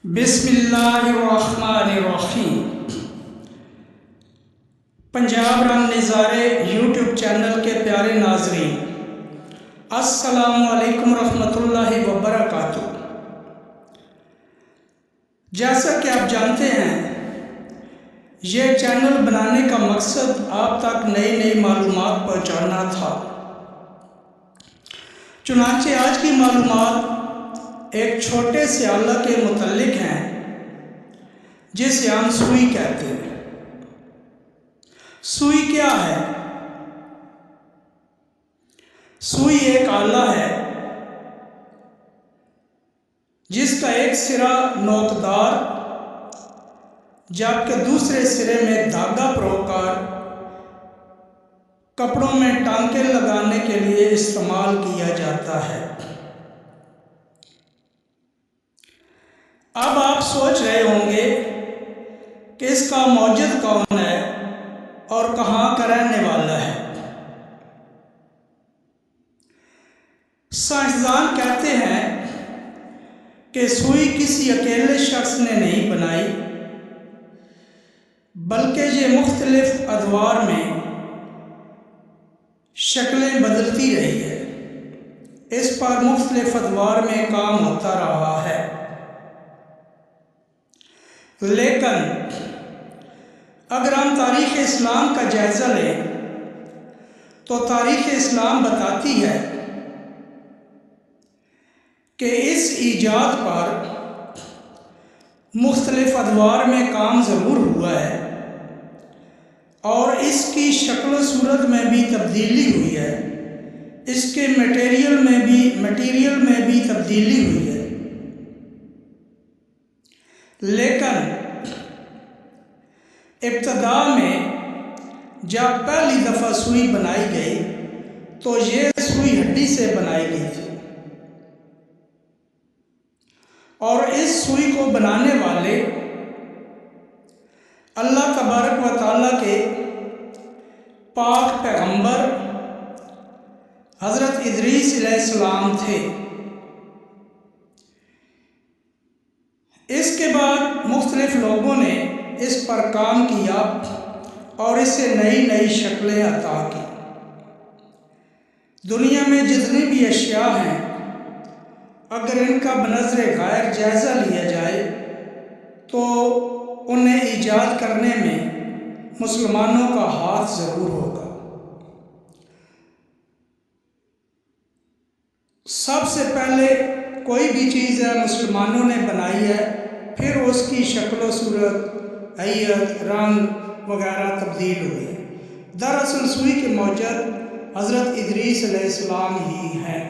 बिस्मिल्लाहिर्रहमानिर्रहीम। पंजाब रंग नज़ारे यूट्यूब चैनल के प्यारे नाजरीन, अस्सलामु अलैकुम रहमतुल्लाहि व बरकातुहू। जैसा कि आप जानते हैं, ये चैनल बनाने का मकसद आप तक नई नई मालूमात पहुँचाना था। चुनांचे आज की मालूमात एक छोटे से आला के मुतल्लिक हैं जिसे हम सुई कहते हैं। सुई क्या है? सुई एक आला है जिसका एक सिरा नोकदार जबकि दूसरे सिरे में धागा परोकर कपड़ों में टांके लगाने के लिए इस्तेमाल किया जाता है। अब आप सोच रहे होंगे कि इसका मौजूद कौन है और कहाँ का रहने वाला है। साइंसदान कहते हैं कि सुई किसी अकेले शख्स ने नहीं बनाई, बल्कि ये मुख्तलिफ अदवार में शक्लें बदलती रही है। इस पर मुख्तलिफ अदवार में काम होता रहा है। लेकिन अगर हम तारीख़ इस्लाम का जायज़ा लें तो तारीख़ इस्लाम बताती है कि इस ईजाद पर मुख्तलिफ अदवार में काम ज़रूर हुआ है और इसकी शक्ल सूरत में भी तब्दीली हुई है, इसके मटेरियल में भी तब्दीली हुई है। लेकिन इब्तदा में जब पहली दफ़ा सुई बनाई गई तो ये सुई हड्डी से बनाई गई थी और इस सुई को बनाने वाले अल्लाह तबारक व तआला के पाक पैगंबर हज़रत इदरीस अलैहिस्सलाम थे। इसके बाद मुख्तलिफ लोगों ने इस पर काम किया और इसे नई नई शक्लें अता की। दुनिया में जितनी भी अशिया हैं, अगर इनका बनज़र गायर जायज़ा लिया जाए तो उन्हें ईजाद करने में मुसलमानों का हाथ ज़रूर होगा। सबसे पहले कोई भी चीज़ है मुसलमानों ने बनाई है, फिर उसकी शक्ल सूरत, हैयत, रंग वगैरह तब्दील हुई है। दरअसल सुई के मौजूद हज़रत इदरीस अलैहिस्सलाम ही हैं।